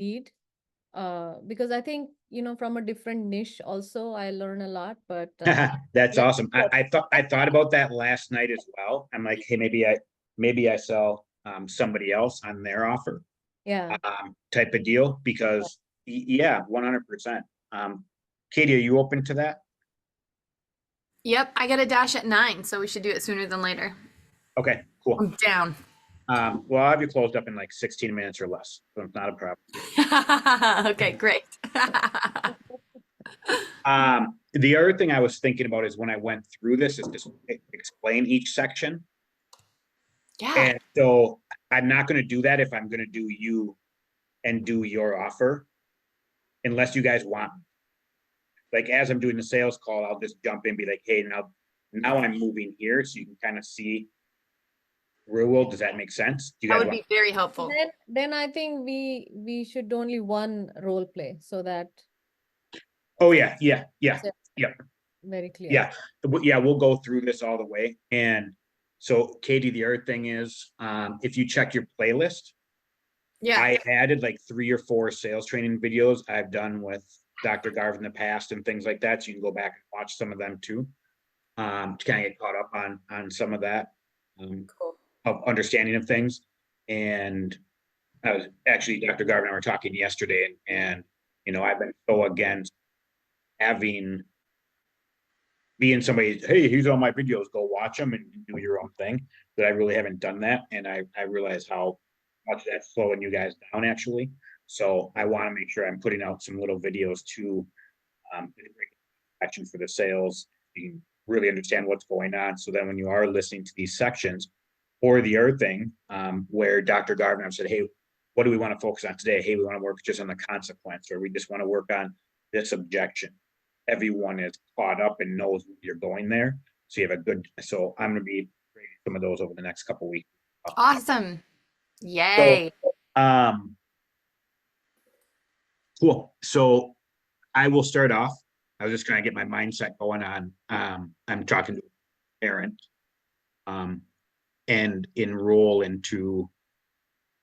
lead. Because I think, from a different niche also, I learn a lot, but That's let's awesome. I thought about that last night as well. I'm like, hey, maybe I sell somebody else on their offer yeah. type of deal because yeah, 100%. Katie, are you open to that? Yep, I got a dash at 9, so we should do it sooner than later. Okay, cool. I'm down. Well, I'll have you closed up in like 16 minutes or less, so it's not a problem. Okay, great. The other thing I was thinking about is when I went through this is just explain each section. Yeah. And so I'm not going to do that if I'm going to do you and do your offer, unless you guys want. Like as I'm doing the sales call, I'll just jump in and be like, hey, now I'm moving here, so you can kind of see real world. Does that make sense? Do you That guys would be very helpful. Then I think we should only one role play so that Oh yeah, yeah. very clear. Yeah, we'll go through this all the way. And so, Katie, the other thing is, if you check your playlist, Yeah. I added like 3 or 4 sales training videos I've done with Dr. Garv in the past and things like that. So you can go back and watch some of them too, to kind of get caught up on some of that Cool. of understanding of things. And I was actually Dr. Garv and I were talking yesterday, and I've been so against having being somebody, hey, here's all my videos, go watch them and do your own thing. That I really haven't done that, and I realize how much that's slowing you guys down actually. So I want to make sure I'm putting out some little videos to action for the sales. You can really understand what's going on. So then when you are listening to these sections, or the other thing where Dr. Gardner said, hey, what do we want to focus on today? Hey, we want to work just on the consequence, or we just want to work on this objection. Everyone is caught up and knows you're going there. So you have a good, so I'm going to be creating some of those over the next couple of weeks. Awesome. Yay. So, cool. So I will start off. I was just going to get my mindset going on. I'm talking to a parent and enroll into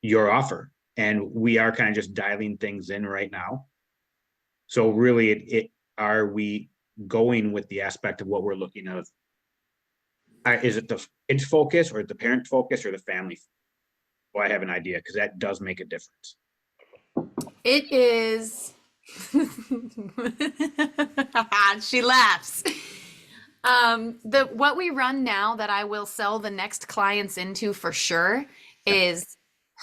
your offer. And we are kind of just dialing things in right now. So really, are we going with the aspect of what we're looking at? Is it the kid's focus, or the parent focus, or the family? Well, I have an idea, because that does make a difference. It is. She laughs. What we run now that I will sell the next clients into for sure is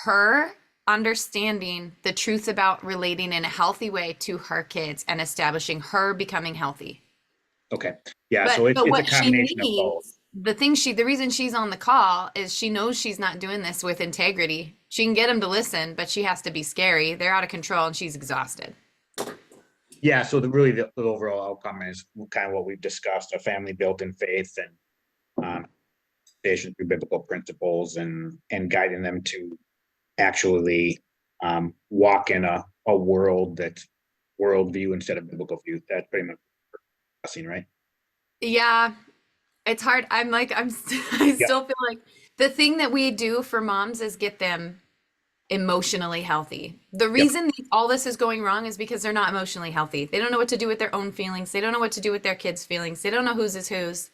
her understanding the truth about relating in a healthy way to her kids and establishing her becoming healthy. Okay. Yeah. But, So it's a what she combination of both. needs, the reason she's on the call is she knows she's not doing this with integrity. She can get them to listen, but she has to be scary. They're out of control and she's exhausted. Yeah. So the overall outcome is kind of what we've discussed: a family built in faith and through biblical principles, and guiding them to actually walk in a world that's worldview instead of biblical view. That's pretty much discussing, right? Yeah, it's hard. I Yeah. still feel like the thing that we do for moms is get them emotionally healthy. The Yep. reason all this is going wrong is because they're not emotionally healthy. They don't know what to do with their own feelings. They don't know what to do with their kids' feelings. They don't know whose is whose.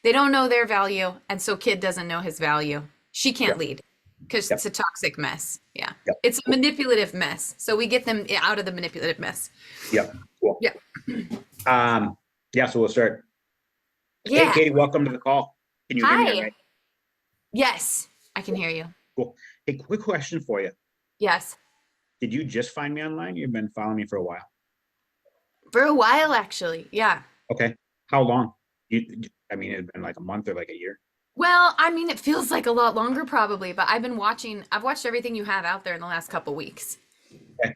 They don't know their value. And so kid doesn't know his value. She can't Yep. lead because Yep. it's a toxic mess. Yeah. Yep. It's a manipulative mess. So we get them out of the manipulative mess. Yep. Cool. Yeah. Yeah. So we'll start. Yeah. Hey, Katie, welcome to the call. Can you hear me all Hi. right? Yes, I can hear you. Cool. Hey, quick question for you. Yes. Did you just find me online? You've been following me for a while. For a while, actually. Yeah. Okay. How long? I mean, it's been like a month or like a year. Well, I mean, it feels like a lot longer probably, but I've watched everything you have out there in the last couple weeks. Okay.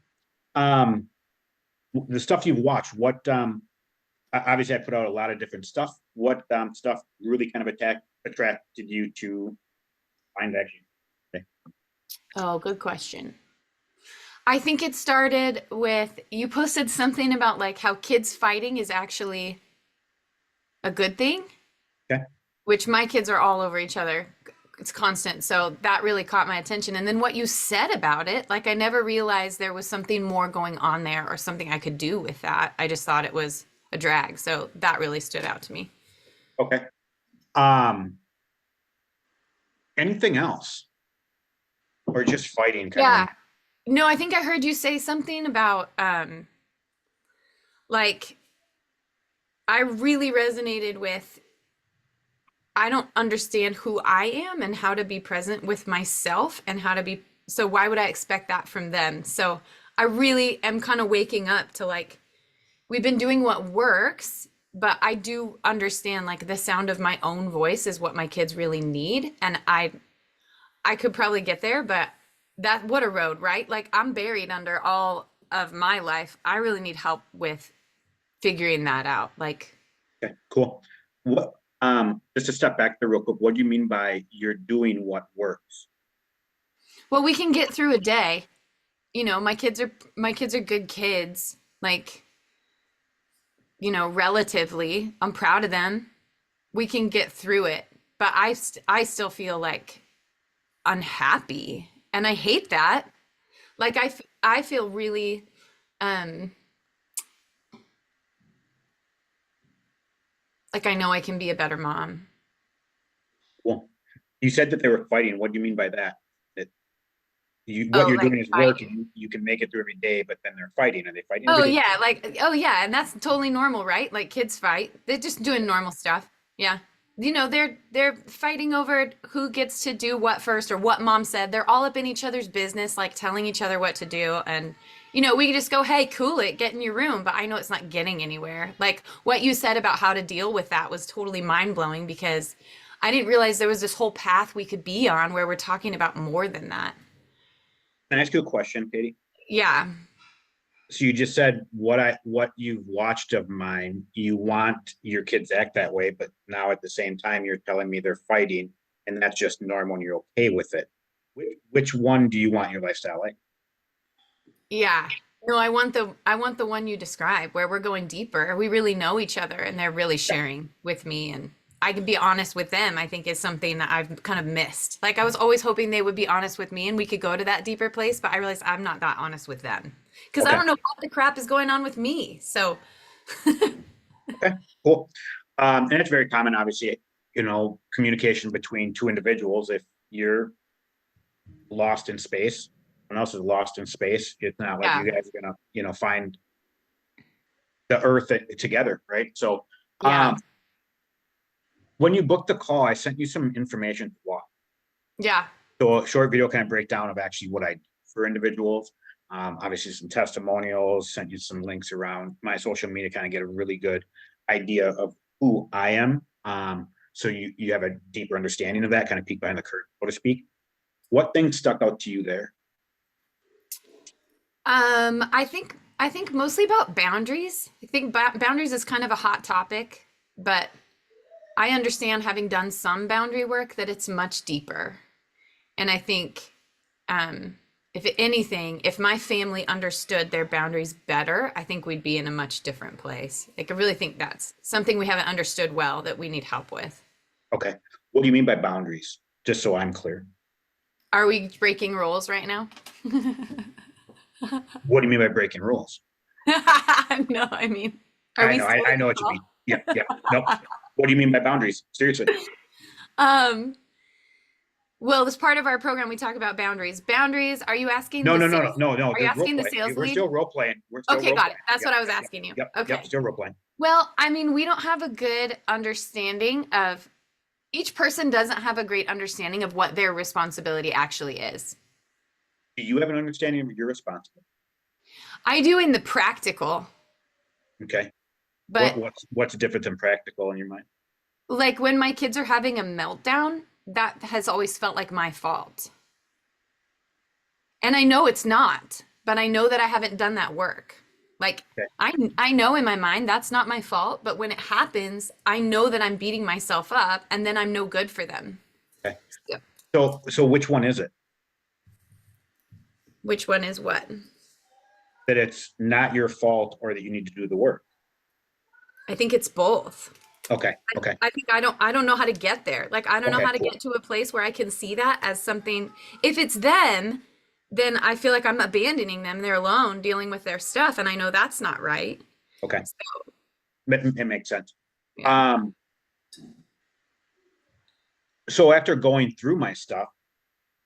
The stuff you've watched, what obviously I put out a lot of different stuff. What stuff really kind of attracted you to find action? Okay. Oh, good question. I think it started with you posted something about like how kids fighting is actually a good thing, Okay. which my kids are all over each other it's constant. So that really caught my attention. And then what you said about it, like I never realized there was something more going on there or something I could do with that. I just thought it was a drag. So that really stood out to me. Okay. Anything else? Or just fighting kind Yeah. of? No, I think I heard you say something about like I really resonated with I don't understand who I am and how to be present with myself and how to be, so why would I expect that from them? So I really am kind of waking up to like, we've been doing what works, but I do understand like the sound of my own voice is what my kids really need. And I could probably get there, but that, what a road, right? Like I'm buried under all of my life. I really need help with figuring that out. Like, Okay, cool. What, just to step back there real quick, what do you mean by you're doing what works? well, we can get through a day. You know, my kids are good kids. Like, you know, relatively, I'm proud of them. We can get through it, but I still feel like unhappy, and I hate that. Like I feel really um like I know I can be a better mom. Well, you said that they were fighting. What do you mean by that? That what Oh, you're like doing is fighting. working, you can make it through every day, but then they're fighting. Are they fighting Oh every day? yeah, like oh yeah, and that's totally normal, right? Like kids fight. They're just doing normal stuff. Yeah. You know, they're fighting over who gets to do what first or what mom said. They're all up in each other's business, like telling each other what to do. And you know, we can just go, "Hey, cool it, get in your room." But I know it's not getting anywhere. Like what you said about how to deal with that was totally mind-blowing because I didn't realize there was this whole path we could be on where we're talking about more than that. Can I ask you a question, Katie? Yeah. So you just said what you've watched of mine, you want your kids to act that way, but now at the same time you're telling me they're fighting and that's just normal and you're okay with it. Which one do you want your lifestyle like? Yeah. No, I want the one you describe where we're going deeper. We really know each other and they're really Yeah. sharing with me and I can be honest with them, I think is something that I've kind of missed. Like I was always hoping they would be honest with me and we could go to that deeper place, but I realized I'm not that honest with them. Because I Okay, don't know what the crap is going on with me. So okay, cool. And it's very common, obviously, communication between two individuals. If you're lost in space, someone else is lost in space, it's not like yeah, you guys are gonna, find the earth together, right? So, yeah, when you booked the call, I sent you some information to watch. yeah, So a short video kind of breakdown of actually what I do for individuals. Obviously some testimonials, sent you some links around my social media, kind of get a really good idea of who I am. So you have a deeper understanding of that, kind of peek behind the curtain, so to speak. What things stuck out to you there? I think mostly about boundaries. I think boundaries is kind of a hot topic, but I understand having done some boundary work that it's much deeper. And I think, if anything, if my family understood their boundaries better, I think we'd be in a much different place. Like, I really think that's something we haven't understood well that we need help with. Okay. What do you mean by boundaries? Just so I'm clear. Are we breaking rules right now? What do you mean by breaking rules? No, I mean, are I we know, still I in know the what you call? mean. Yeah, yeah. Nope. What do you mean by boundaries? Seriously. Um, well, as part of our program, we talk about boundaries. Boundaries, are you asking No, the no, no, sales? no, no, no. Are you There's role asking the play. sales We're lead? still role playing. We're still Okay, role got it. playing. That's Yep, what I was yep, asking you. yep, yep. Okay. Still role playing. Well, I mean, we don't have a good understanding of each person doesn't have a great understanding of what their responsibility actually is. Do you have an understanding of your responsibility? I do in the practical, Okay. but What's different than practical in your mind? like when my kids are having a meltdown, that has always felt like my fault. And I know it's not, but I know that I haven't done that work. Like Okay. I know in my mind that's not my fault, but when it happens, I know that I'm beating myself up and then I'm no good for them. Okay. So, So which one is it? which one is what? That it's not your fault or that you need to do the work? I think it's both. Okay, okay, I think I don't know how to get there. Like I don't know okay, how to cool. get to a place where I can see that as something. If it's them, then I feel like I'm abandoning them. They're alone dealing with their stuff, and I know that's not right. Okay, So, it makes sense. yeah. Um, so after going through my stuff,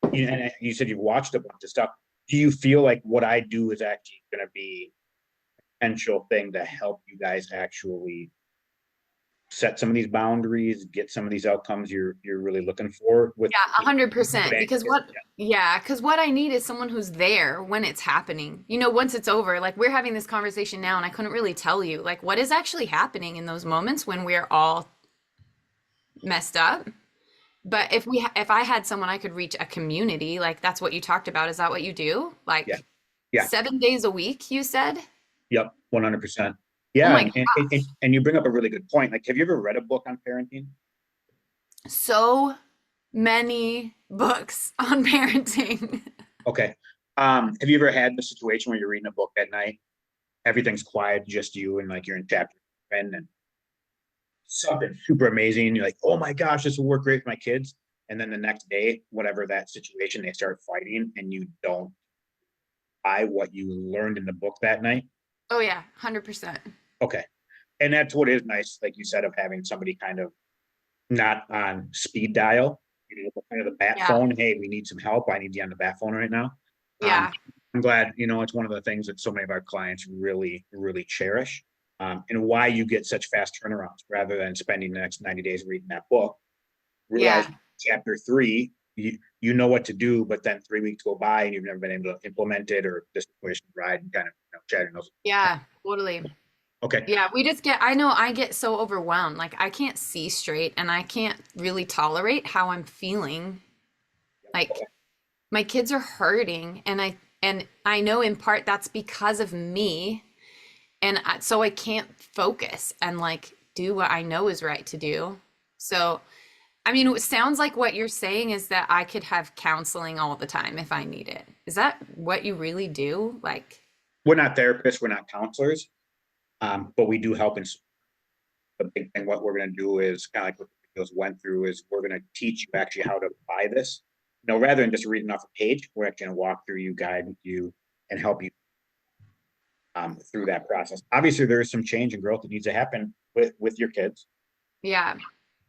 and you said you've watched a bunch of stuff. Do you feel like what I do is actually going to be a potential thing to help you guys actually set some of these boundaries, get some of these outcomes you're really looking for with Yeah, 100%. bank? Because what I need is someone who's there when it's happening. You know, once it's over, like we're having this conversation now, and I couldn't really tell you like what is actually happening in those moments when we're all messed up. But if I had someone I could reach a community, like that's what you talked about. Is that what you do? Yeah, Like yeah, 7 days a week, you said? yep, 100%. Oh Yeah, my gosh. and you bring up a really good point. Like, have you ever read a book on parenting? So many books on parenting. Okay. Have you ever had the situation where you're reading a book at night, everything's quiet, just you, and like you're in chapter 10, and something super amazing. You're like, oh my gosh, this will work great for my kids. And then the next day, whatever that situation, they start fighting, and you don't buy what you learned in the book that night. Oh yeah, 100%. Okay. And that's what is nice, like you said, of having somebody kind of not on speed dial, kind of the bat Yeah. phone. Hey, we need some help. I need you on the bat phone right now. Yeah. I'm glad, it's one of the things that so many of our clients really, really cherish, and why you get such fast turnarounds rather than spending the next 90 days reading that book. Realize Yeah. chapter 3, you know what to do, but then 3 weeks go by and you've never been able to implement it, or the situation ride and kind of chatting those. Yeah, totally. Okay. Yeah, I know I get so overwhelmed. Like I can't see straight and I can't really tolerate how I'm feeling. Like my kids are hurting and I know in part that's because of me so I can't focus and like do what I know is right to do. So, I mean, it sounds like what you're saying is that I could have counseling all the time if I need it. Is that what you really do? Like, We're not therapists, we're not counselors, but we do help. And the big thing, what we're going to do is kind of like what the videos went through, is we're going to teach you actually how to apply this. Rather than just reading off a page, we're actually going to walk through you, guide you, and help you through that process. Obviously, there is some change and growth that needs to happen with your kids. yeah.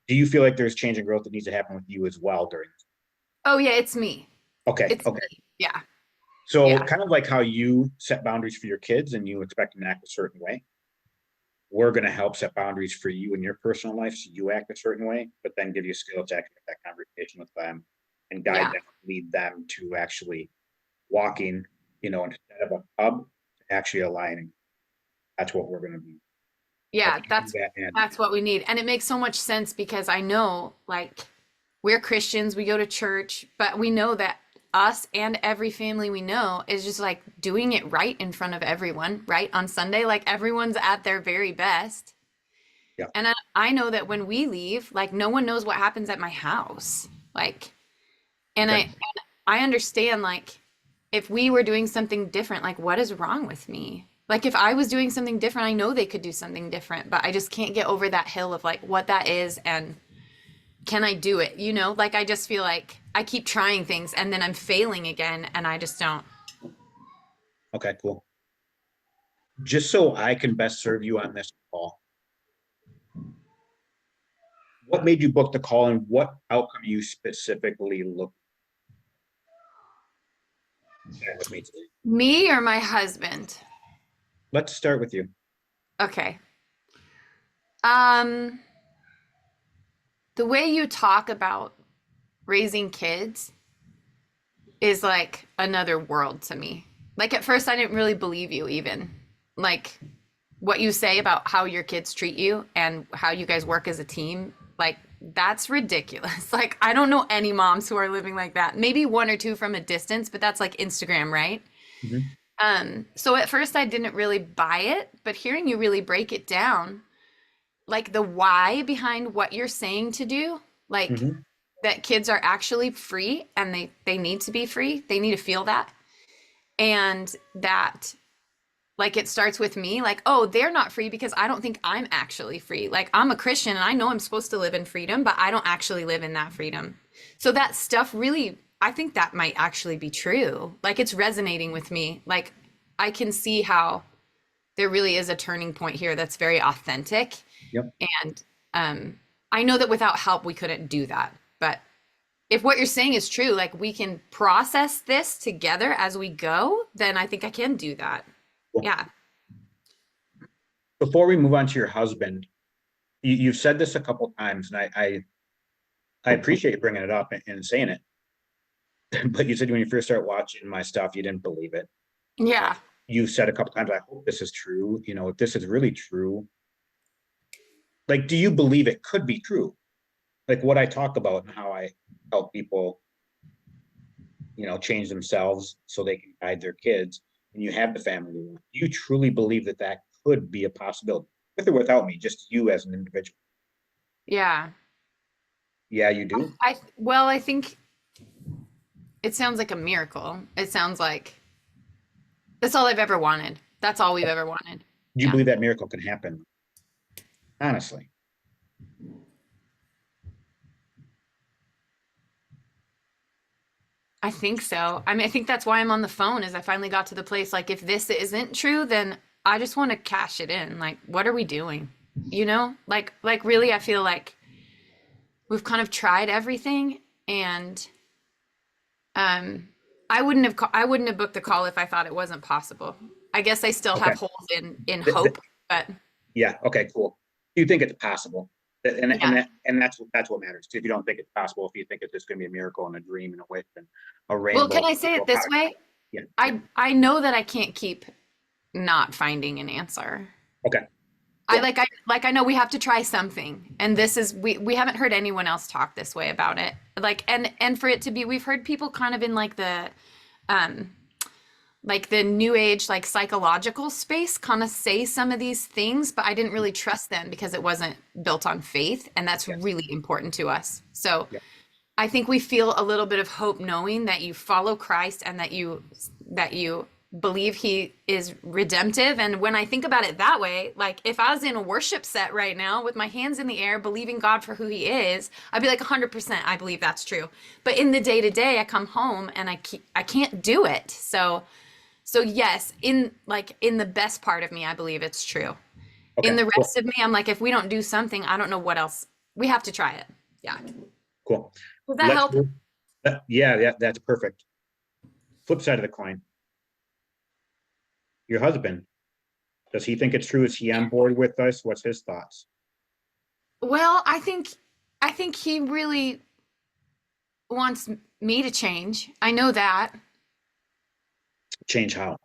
Do you feel like there's change and growth that needs to happen with you as well during this? Oh, yeah, it's me. Okay, It's okay. me. Yeah. So Yeah. kind of like how you set boundaries for your kids and you expect them to act a certain way, we're going to help set boundaries for you in your personal life so you act a certain way, but then give you skills to actually have that conversation with them and guide Yeah. them, lead them to actually walking, instead of a hub, actually aligning. That's what we're going to be. Yeah, And that's what we need. And it makes so much sense because I know like we're Christians, we go to church, but we know that us and every family we know is just like doing it right in front of everyone, right? On Sunday, like everyone's at their very best. yeah, And I know that when we leave, like no one knows what happens at my house. Like, and okay. I understand like if we were doing something different, like what is wrong with me? Like if I was doing something different, I know they could do something different, but I just can't get over that hill of like what that is and can I do it? Like I just feel like I keep trying things and then I'm failing again and I just don't. Okay, cool. Just so I can best serve you on this call, what made you book the call and what outcome you specifically look at with me today? Me or my husband? Let's start with you. Okay. Um, the way you talk about raising kids is like another world to me. Like at first I didn't really believe you even. Like what you say about how your kids treat you and how you guys work as a team, like that's ridiculous. Like I don't know any moms who are living like that. Maybe one or two from a distance, but that's like Instagram, right? Mhm. So at first I didn't really buy it, but hearing you really break it down, like the why behind what you're saying to do, like Mhm. that kids are actually free and they need to be free. They need to feel that. And that Like it starts with me, like, oh, they're not free because I don't think I'm actually free. Like I'm a Christian and I know I'm supposed to live in freedom, but I don't actually live in that freedom. So that stuff really, I think that might actually be true. Like it's resonating with me. Like I can see how there really is a turning point here that's very authentic. Yep. And I know that without help, we couldn't do that. But if what you're saying is true, like we can process this together as we go, then I think I can do that. Cool. Yeah. Before we move on to your husband, you've said this a couple times, and I appreciate you bringing it up and saying it. But you said when you first started watching my stuff, you didn't believe it. Yeah. You said a couple times, I hope this is true. You know, if this is really true, like, do you believe it could be true? Like what I talk about and how I help people, you know, change themselves so they can guide their kids, and you have the family they want. Do you truly believe that that could be a possibility, with or without me, just you as an individual? Yeah. Yeah, you do. Well, I think it sounds like a miracle. It sounds like that's all I've ever wanted. That's all we've ever wanted. Do you Yeah. believe that miracle can happen? Honestly. I think so. I mean, I think that's why I'm on the phone is I finally got to the place like if this isn't true, then I just want to cash it in. Like, what are we doing? You know? Like really I feel like we've kind of tried everything and I wouldn't have booked the call if I thought it wasn't possible. I guess I still have Okay. holes in hope, but Yeah, okay, cool. Do you think it's possible? And Yeah. that's what matters. If you don't think it's possible, if you think it's just gonna be a miracle and a dream and a wish and a well, rainbow. can I say it this way? Yeah. I know that I can't keep not finding an answer. Okay. I know we have to try something. And this is we haven't heard anyone else talk this way about it. Like and for it to be we've heard people kind of in like the new age like psychological space kind of say some of these things, but I didn't really trust them because it wasn't built on faith and that's Yes. really important to us. So Yeah. I think we feel a little bit of hope knowing that you follow Christ and that you believe he is redemptive. And when I think about it that way, like if I was in a worship set right now with my hands in the air, believing God for who he is, I'd be like 100%, I believe that's true. But in the day to day, I come home and I can't do it. So yes, in the best part of me, I believe it's true. Okay, In the cool. rest of me, I'm like, if we don't do something, I don't know what else. We have to try it. Yeah. Cool. Does that Let's help? move- Yeah, that's perfect. Flip side of the coin. Your husband, does he think it's true? Is he on board with us? What's his thoughts? Well, I think he really wants me to change. I know that. Change how?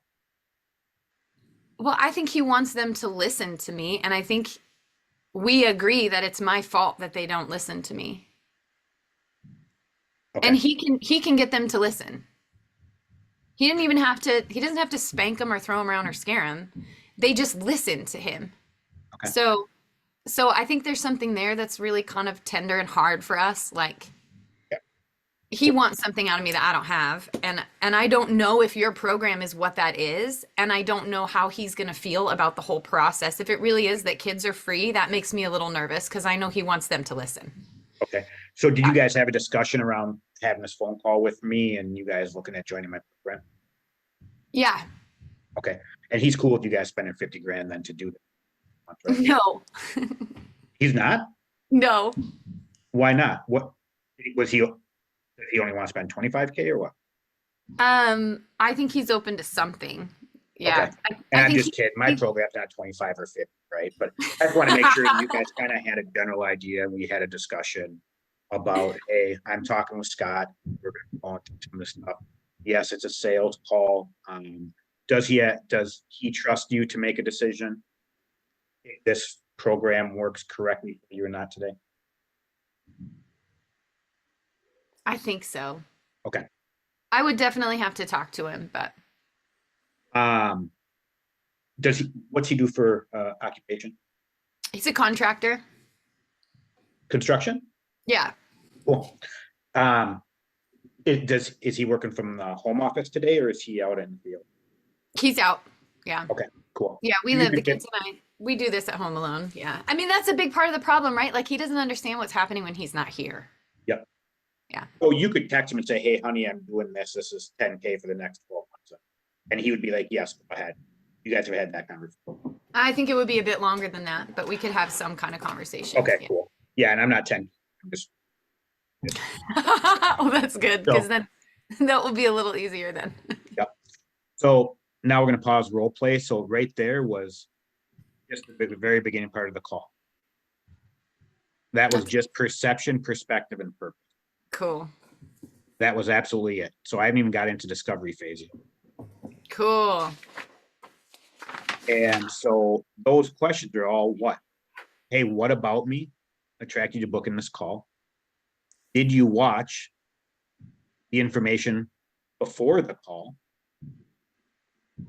Well, I think he wants them to listen to me, and I think we agree that it's my fault that they don't listen to me. Okay. And he can get them to listen. He doesn't have to spank them or throw them around or scare them. They just listen to him. Okay. So I think there's something there that's really kind of tender and hard for us. Like Yeah. he wants something out of me that I don't have. And I don't know if your program is what that is. And I don't know how he's going to feel about the whole process. If it really is that kids are free, that makes me a little nervous because I know he wants them to listen. Okay. So did you guys have a discussion around having this phone call with me and you guys looking at joining my program? Yeah. Okay. And he's cool with you guys spending 50 grand then to do that? Right? No. He's not? No. Why not? What was he? Does he only want to spend 25K or what? I think he's open to something. Yeah. Okay. And I I'm think just kidding. My program's not 25 or 50, right? But I just want to make sure you guys kind of had a general idea. We had a discussion about, hey, I'm talking with Scott. We're going to go into some of this stuff. Yes, it's a sales call. Does he trust you to make a decision if this program works correctly for you or not today? I think so. Okay. I would definitely have to talk to him, but What's he do for occupation? he's a contractor. Construction? Yeah. Cool. Is he working from the home office today or is he out in the field? He's out. Yeah. Okay. cool. Yeah, we You live, the could get- kids and I, we do this at home alone. Yeah. I mean, that's a big part of the problem, right? Like he doesn't understand what's happening when he's not here. Yep. Yeah. So you could text him and say, hey, honey, I'm doing this. This is 10K for the next 12 months. And he would be like, yes, go ahead. You guys have had that conversation. I think it would be a bit longer than that, but we could have some kind of conversation. Okay, Yeah. cool. Yeah, and I'm not 10. I'm just Oh, that's good because then that will be a little easier then. so now we're gonna pause role play. So right there was just the very beginning part of the call. That was just perception, perspective, and purpose. Cool. That was absolutely it. So I haven't even got into discovery phase yet. Cool. And so those questions are all what? Hey, what about me attracted you to booking this call? Did you watch the information before the call?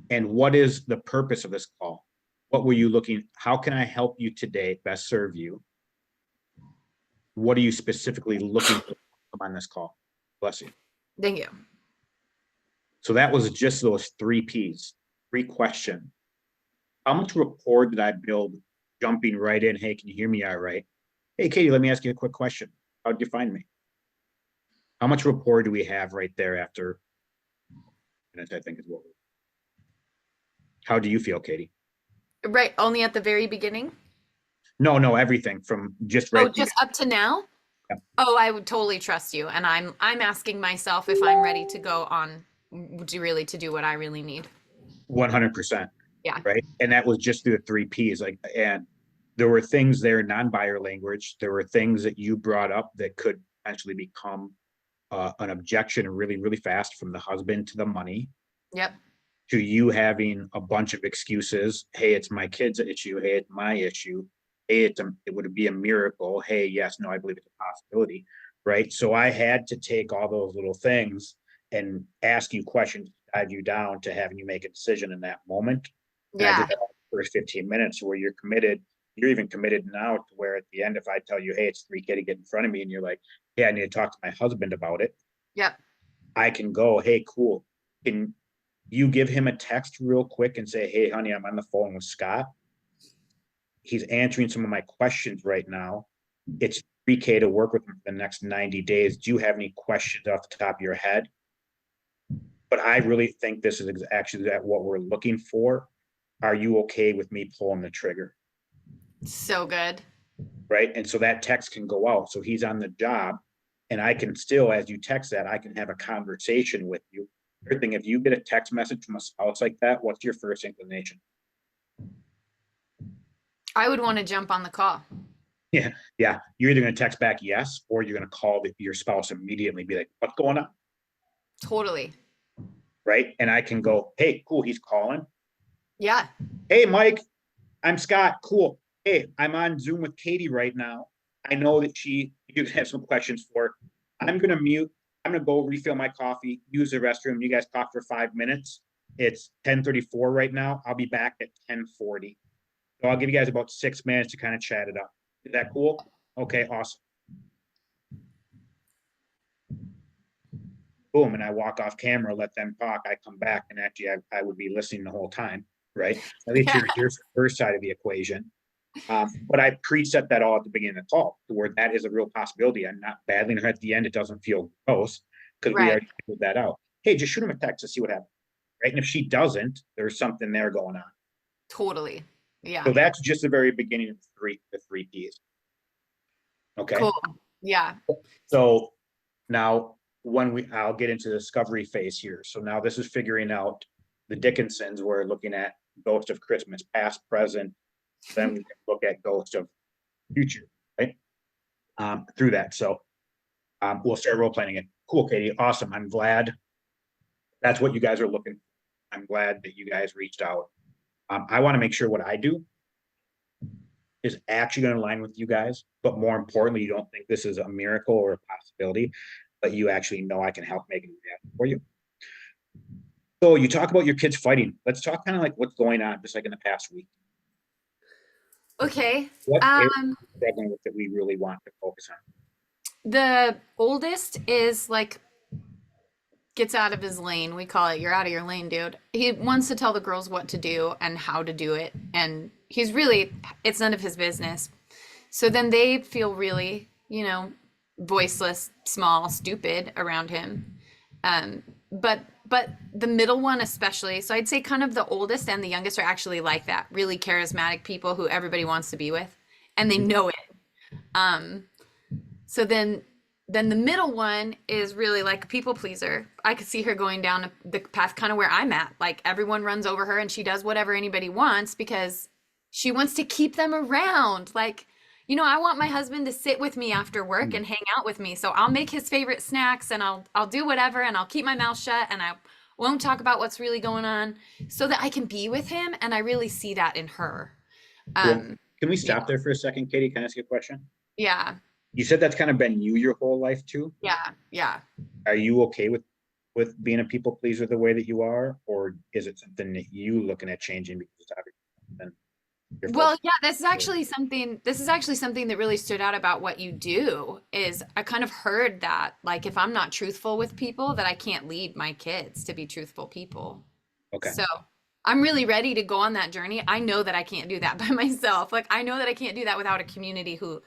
And what is the purpose of this call? What were you looking? How can I help you today best serve you? What are you specifically looking for on this call? Bless you. Thank you. So that was just those 3 Ps, 3 questions. How much rapport did I build jumping right in? Hey, can you hear me all right? Hey, Katie, let me ask you a quick question. How'd you find me? How much rapport do we have right there after minutes, I think is what. How do you feel, Katie? Right. Only at the very beginning. No, everything from just right. Oh, just up to now? Yep. Oh, I would totally trust you. And I'm asking myself if I'm ready to go on to do what I really need. 100%. Yeah. Right. And that was just through the 3 Ps. Like, and there were things there, non-buyer language. There were things that you brought up that could actually become an objection really, really fast, from the husband to the money. Yep. To you having a bunch of excuses. Hey, it's my kid's issue. Hey, it's my issue. Hey, it would be a miracle. Hey, yes, no, I believe it's a possibility. Right. So I had to take all those little things and ask you questions, dive you down to having you make a decision in that moment. And I Yeah. did that the first 15 minutes where you're committed. You're even committed now to where at the end, if I tell you, hey, it's 3K to get in front of me, and you're like, yeah, I need to talk to my husband about it. Yep. I can go, hey, cool. Can you give him a text real quick and say, hey, honey, I'm on the phone with Scott. He's answering some of my questions right now. It's 3K to work with him for the next 90 days. Do you have any questions off the top of your head? But I really think this is actually what we're looking for. Are you okay with me pulling the trigger? So good. Right. And so that text can go out. So he's on the job, and I can still, as you text that, I can have a conversation with you. Everything. If you get a text message from a spouse like that, what's your first inclination? I would want to jump on the call. Yeah. You're either going to text back yes, or you're going to call your spouse immediately, be like, what's going on? Totally. Right. And I can go, hey, cool, he's calling. Yeah. Hey, Mike, I'm Scott. Cool. Hey, I'm on Zoom with Katie right now. I know that you have some questions for her. I'm going to mute. I'm going to go refill my coffee, use the restroom. You guys talk for 5 minutes. It's 10:34 right now. I'll be back at 10:40. So I'll give you guys about 6 minutes to kind of chat it up. Is that cool? Okay, awesome. Boom, and I walk off camera, let them talk. I come back, and actually I would be listening the whole time, right? At least here's the first side of the equation. But I preset that all at the beginning of the call to where that is a real possibility. I'm not battling her at the end. It doesn't feel gross because we already figured that out. Hey, just shoot him a text to see what happens. Right. And if she doesn't, there's something there going on. Totally. Yeah. So that's just the very beginning of the 3 Ps. Okay. Cool. Yeah. So now I'll get into the discovery phase here. So now this is figuring out the Dickinsons. We're looking at Ghost of Christmas, past, present. Then we can look at Ghost of Future, right? Through that. So we'll start role playing it. Cool, Katie. Awesome. I'm glad that's what you guys are looking for. I'm glad that you guys reached out. I want to make sure what I do is actually going to align with you guys, but more importantly, you don't think this is a miracle or a possibility, but you actually know I can help make it happen for you. So you talk about your kids fighting. Let's talk kind of like what's going on, just like in the past week. Okay. What area struggling with that we really want to focus on? The oldest is like gets out of his lane. We call it, you're out of your lane, dude. He wants to tell the girls what to do and how to do it. And he's really, it's none of his business. So then they feel really, voiceless, small, stupid around him. But the middle one especially, so I'd say kind of the oldest and the youngest are actually like that, really charismatic people who everybody wants to be with, and they know it. So then the middle one is really like a people pleaser. I could see her going down the path kind of where I'm at. Like everyone runs over her and she does whatever anybody wants because she wants to keep them around. Like, I want my husband to sit with me after work and hang out with me. So I'll make his favorite snacks and I'll do whatever and I'll keep my mouth shut and I won't talk about what's really going on so that I can be with him. And I really see that in her. Can we stop there for a second, Katie? Can I ask you a question? Yeah. You said that's kind of been you your whole life too. Yeah. Are you okay with being a people pleaser the way that you are, or is it something that you looking at changing because it's obviously Well, yeah, this is actually something that really stood out about what you do is I kind of heard that like if I'm not truthful with people that I can't lead my kids to be truthful people. Okay. So I'm really ready to go on that journey. I know that I can't do that by myself. Like I know that I can't do that without a community who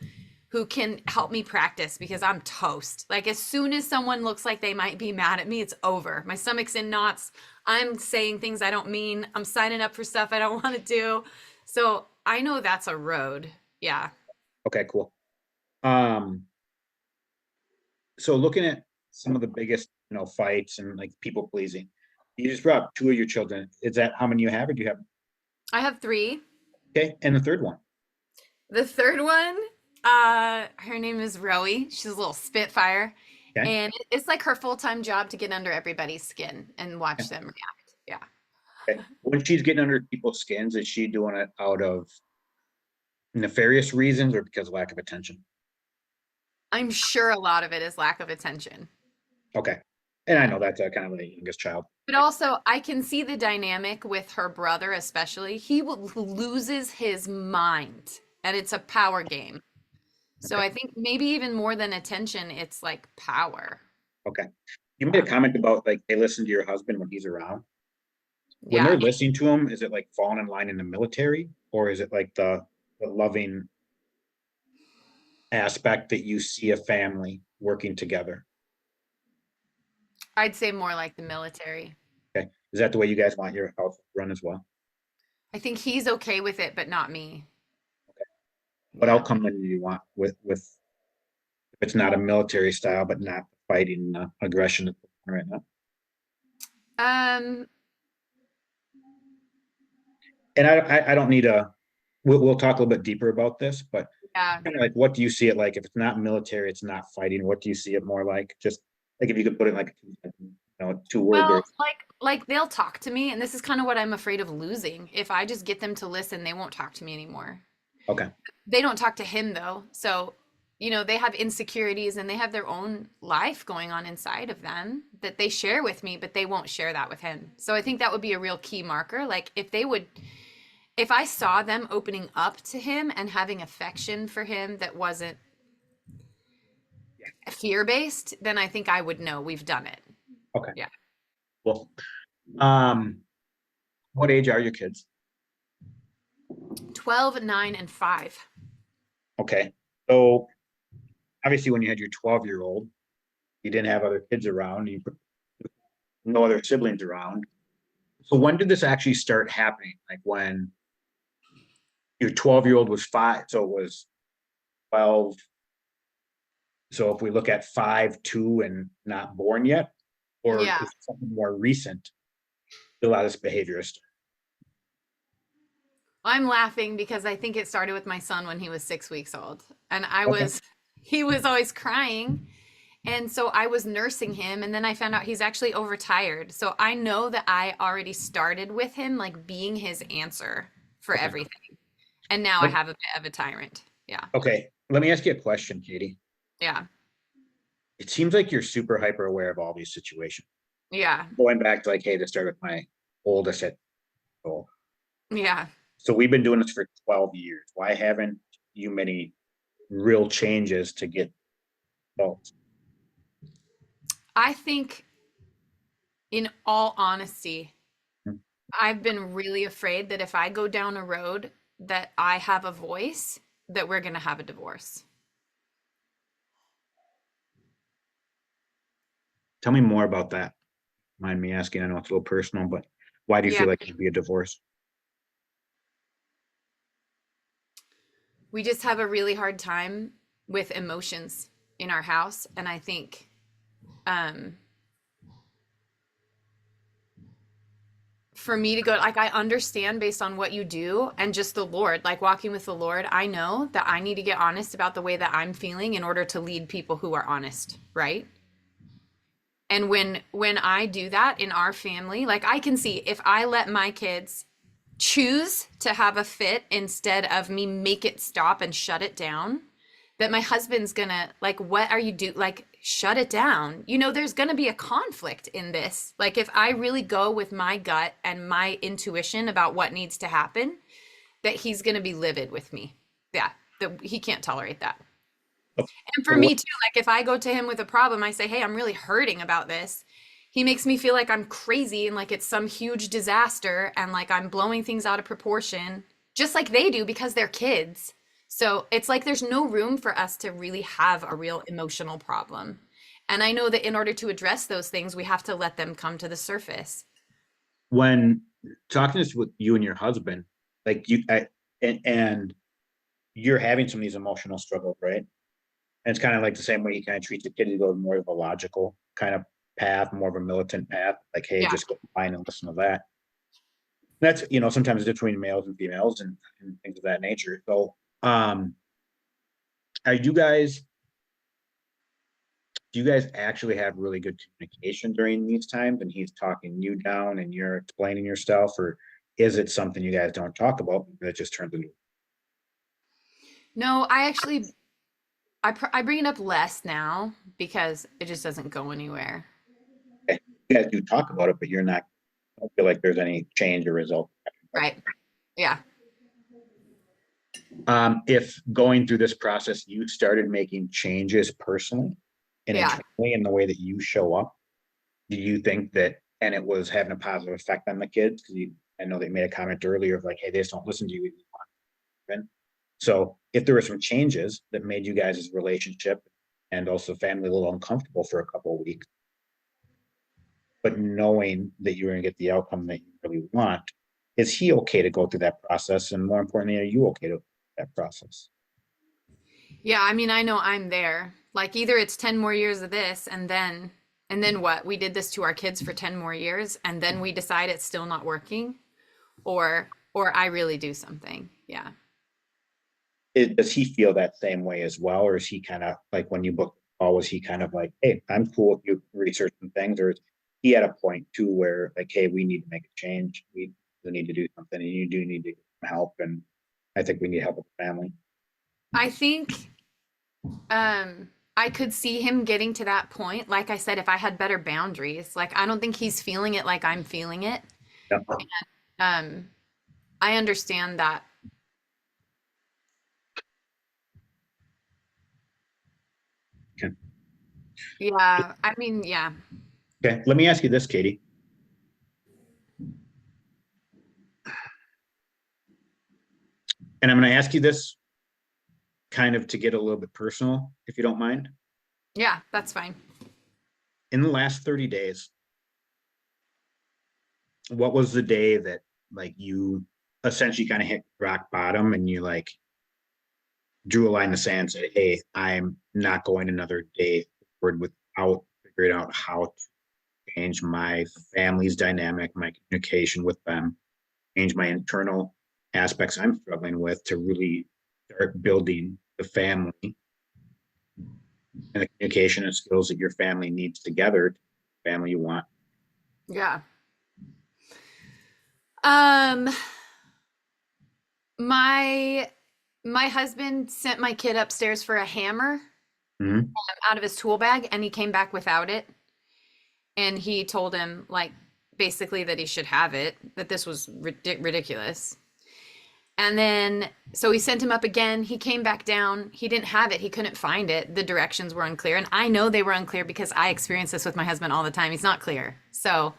can help me practice because I'm toast. Like as soon as someone looks like they might be mad at me, it's over. My stomach's in knots. I'm saying things I don't mean. I'm signing up for stuff I don't want to do. So I know that's a road. Yeah. Okay, cool. So looking at some of the biggest, fights and like people pleasing, you just brought up two of your children. Is that how many you have, or do you have? I have 3. Okay, and the third one. The third one, her name is Rowie. She's a little spitfire. Okay. And it's like her full-time job to get under everybody's skin and watch Okay. them react. Yeah. Okay. When she's getting under people's skins, is she doing it out of nefarious reasons or because of lack of attention? I'm sure a lot of it is lack of attention. Okay. And I know that's kind of the youngest child. But also, I can see the dynamic with her brother, especially. He loses his mind, and it's a power game. So Okay. I think maybe even more than attention, it's like power. Okay. You made a comment about like they listen to your husband when he's around. When Yeah. they're listening to him, is it like falling in line in the military, or is it like the loving aspect that you see a family working together? I'd say more like the military. Okay. Is that the way you guys want your house run as well? I think he's okay with it, but not me. What Yeah. outcome do you want with if it's not a military style, but not fighting aggression right now? Um, And I don't need we'll talk a little bit deeper about this, but yeah. kind of like, what do you see it like? If it's not military, it's not fighting. What do you see it more like? Just like if you could put it in like, 2 word Well, or like they'll talk to me, and this is kind of what I'm afraid of losing. If I just get them to listen, they won't talk to me anymore. okay. They don't talk to him though. So, they have insecurities and they have their own life going on inside of them that they share with me, but they won't share that with him. So I think that would be a real key marker. Like if I saw them opening up to him and having affection for him that wasn't fear-based, then I think I would know we've done it. Okay. Yeah. Well, what age are your kids? 12, 9, and 5. Okay. So obviously when you had your 12-year-old, you didn't have other kids around, no other siblings around. So when did this actually start happening? Like when your 12-year-old was 5, so it was 12. So if we look at 5, 2, and not born yet, or Yeah. is it something more recent, a lot of this behavior is. I'm laughing because I think it started with my son when he was 6 weeks old. And Okay. he was always crying. And so I was nursing him. And then I found out he's actually overtired. So I know that I already started with him, like being his answer for Okay. everything. And now I have a bit of a tyrant. Yeah. Okay. Let me ask you a question, Katie. Yeah. It seems like you're super hyper aware of all these situations. Yeah. Going back to like, hey, to start with my oldest at school. Yeah. So we've been doing this for 12 years. Why haven't you many real changes to get adults? I think In all honesty, Hmm. I've been really afraid that if I go down a road that I have a voice, that we're going to have a divorce. Tell me more about that. Mind me asking, I know it's a little personal, but why do you Yeah, feel like it'd be a divorce? we just have a really hard time with emotions in our house. And I think um, for me to go, like, I understand based on what you do and just the Lord, like walking with the Lord, I know that I need to get honest about the way that I'm feeling in order to lead people who are honest, right? And when I do that in our family, like I can see if I let my kids choose to have a fit instead of me make it stop and shut it down, that my husband's gonna like, what are you do, like, shut it down. You know, there's gonna be a conflict in this. Like if I really go with my gut and my intuition about what needs to happen, that he's gonna be livid with me. Yeah, that he can't tolerate that. And for So what, me too, like if I go to him with a problem, I say, "Hey, I'm really hurting about this." He makes me feel like I'm crazy and like it's some huge disaster and like I'm blowing things out of proportion, just like they do because they're kids. So it's like there's no room for us to really have a real emotional problem. And I know that in order to address those things, we have to let them come to the surface. when talking this with you and your husband, like and you're having some of these emotional struggles, right? And it's kind of like the same way he kind of treats the kid. He goes more of a logical kind of path, more of a militant path. Like, hey, Yeah. just go find and listen to that. That's, you know, sometimes it's between males and females and things of that nature. So, are you guys, do you guys actually have really good communication during these times and he's talking you down and you're explaining yourself, or is it something you guys don't talk about that just turns into? No, I actually I bring it up less now because it just doesn't go anywhere. You guys do talk about it, but you're not, I don't feel like there's any change or result. Right. Yeah. If going through this process, you started making changes personally and Yeah. internally in the way that you show up, do you think that, and it was having a positive effect on the kids? Because I know they made a comment earlier of like, hey, they just don't listen to you. So if there were some changes that made you guys' relationship and also family a little uncomfortable for a couple of weeks, but knowing that you're going to get the outcome that you really want, is he okay to go through that process? And more importantly, are you okay to go through that process? Yeah, I mean, I know I'm there. Like either it's 10 more years of this and then what? We did this to our kids for 10 more years and then we decide it's still not working or I really do something. Yeah. Does he feel that same way as well? Or is he kind of like when you book the call, was he kind of like, hey, I'm cool if you research some things? Or is he at a point too where like, hey, we need to make a change. We need to do something and you do need to get some help. And I think we need help with the family. I think I could see him getting to that point. Like I said, if I had better boundaries, like I don't think he's feeling it like I'm feeling it. Yeah. Um I understand that. Okay. Yeah, I mean, yeah. Okay. Let me ask you this, Katie. And I'm going to ask you this kind of to get a little bit personal, if you don't mind. Yeah, that's fine. In the last 30 days, what was the day that like you essentially kind of hit rock bottom and you like drew a line in the sand and said, hey, I'm not going another day forward without figuring out how to change my family's dynamic, my communication with them, change my internal aspects I'm struggling with to really start building the family and the communication and skills that your family needs together, family you want. Yeah. Um my my husband sent my kid upstairs for a hammer Mhm. out of his tool bag and he came back without it. And he told him like basically that he should have it, that this was ridiculous. And then, so we sent him up again. He came back down. He didn't have it. He couldn't find it. The directions were unclear. And I know they were unclear because I experience this with my husband all the time. He's not clear. So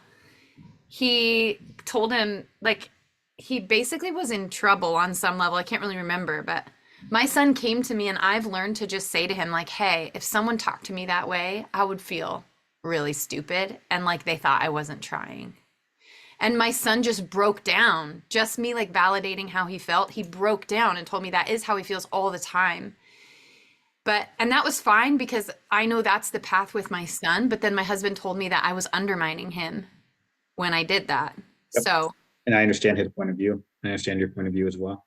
he told him, like, he basically was in trouble on some level. I can't really remember, but my son came to me and I've learned to just say to him, like, hey, if someone talked to me that way, I would feel really stupid and like they thought I wasn't trying. And my son just broke down, just me like validating how he felt. He broke down and told me that is how he feels all the time. And that was fine because I know that's the path with my son. But then my husband told me that I was undermining him when I did that. Yep. So, And I understand his point of view. I understand your point of view as well.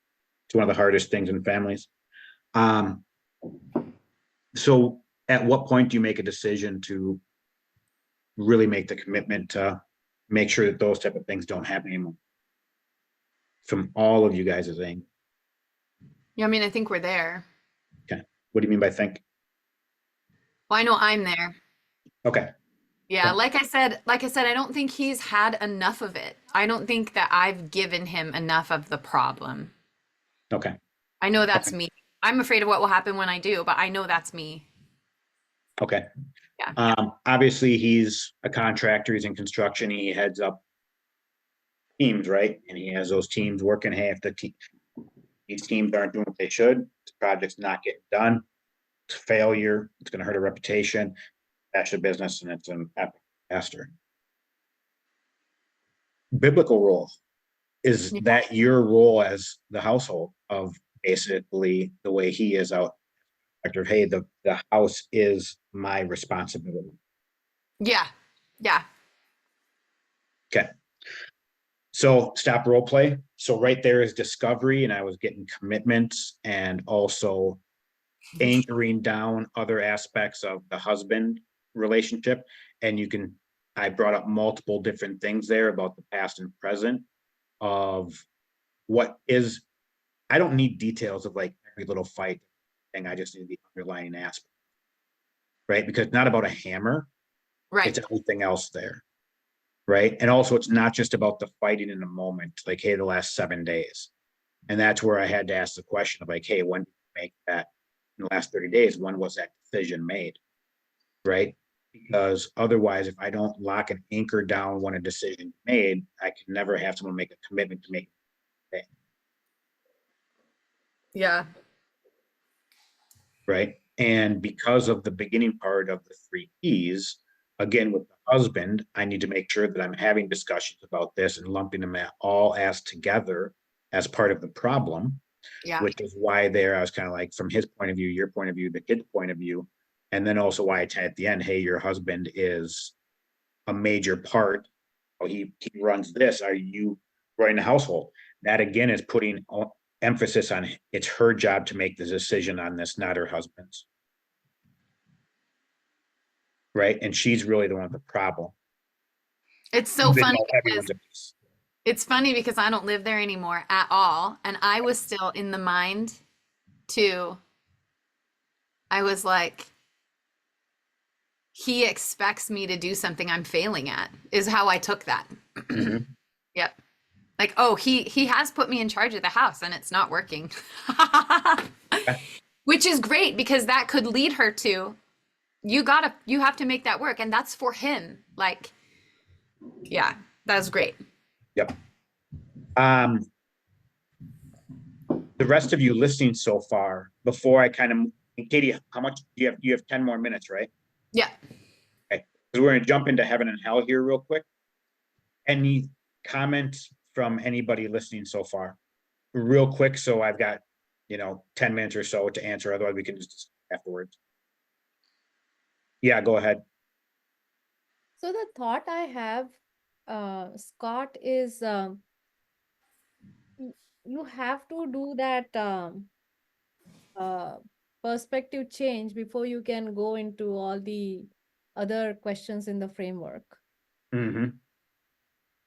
It's one of the hardest things in families. So at what point do you make a decision to really make the commitment to make sure that those type of things don't happen anymore? From all of you guys' angle. yeah, I mean, I think we're there. Okay. What do you mean by think? Well, I know I'm there. Okay. Yeah, like I said, I don't think he's had enough of it. I don't think that I've given him enough of the problem. Okay. I know that's Okay. me. I'm afraid of what will happen when I do, but I know that's me. Okay. Yeah. Obviously he's a contractor, he's in construction, he heads up teams, right? And he has those teams working. Hey, if these teams aren't doing what they should, the project's not getting done, it's a failure, it's gonna hurt a reputation, that's the business, and it's an epic disaster. Biblical role, is Yeah. that your role as the household of basically the way he is out of, hey, the house is my responsibility? Yeah. Yeah. Okay. So stop role play. So right there is discovery, and I was getting commitments and also anchoring down other aspects of the husband relationship. And I brought up multiple different things there about the past and present of what is, I don't need details of like every little fight thing. I just need the underlying aspect, right? Because it's not about a hammer, Right. it's everything else there. Right. And also it's not just about the fighting in the moment, like, hey, the last 7 days. And that's where I had to ask the question of like, hey, when did you make that in the last 30 days? When was that decision made? Right. Because otherwise, if I don't lock an anchor down when a decision is made, I can never have someone make a commitment to make it. Yeah. Right. And because of the beginning part of the 3 P's, again, with the husband, I need to make sure that I'm having discussions about this and lumping them all as together as part of the problem. Yeah. Which is why there I was kind of like, from his point of view, your point of view, the kid's point of view, and then also why I tied at the end, hey, your husband is a major part. Oh, he runs this. Are you running the household? That again is putting emphasis on it's her job to make the decision on this, not her husband's. Right. And she's really the one with the problem. It's so Even funny though because everyone's a piece. it's funny because I don't live there anymore at all. And I was still in the mind to, I was like, he expects me to do something I'm failing at, is how I took that. Mhm. Yep. Like, oh, he has put me in charge of the house and it's not working. Which is great because that could lead her to, you have to make that work. And that's for him. Like, yeah, that was great. Yep. The rest of you listening so far, before I kind of, Katie, how much do you have 10 more minutes, right? Yeah. Okay. So we're going to jump into heaven and hell here real quick. Any comments from anybody listening so far? Real quick, so I've got, 10 minutes or so to answer. Otherwise, we can just afterwards. Yeah, go ahead. So the thought I have, Scott, is you have to do that perspective change before you can go into all the other questions in the framework. Mm-hmm.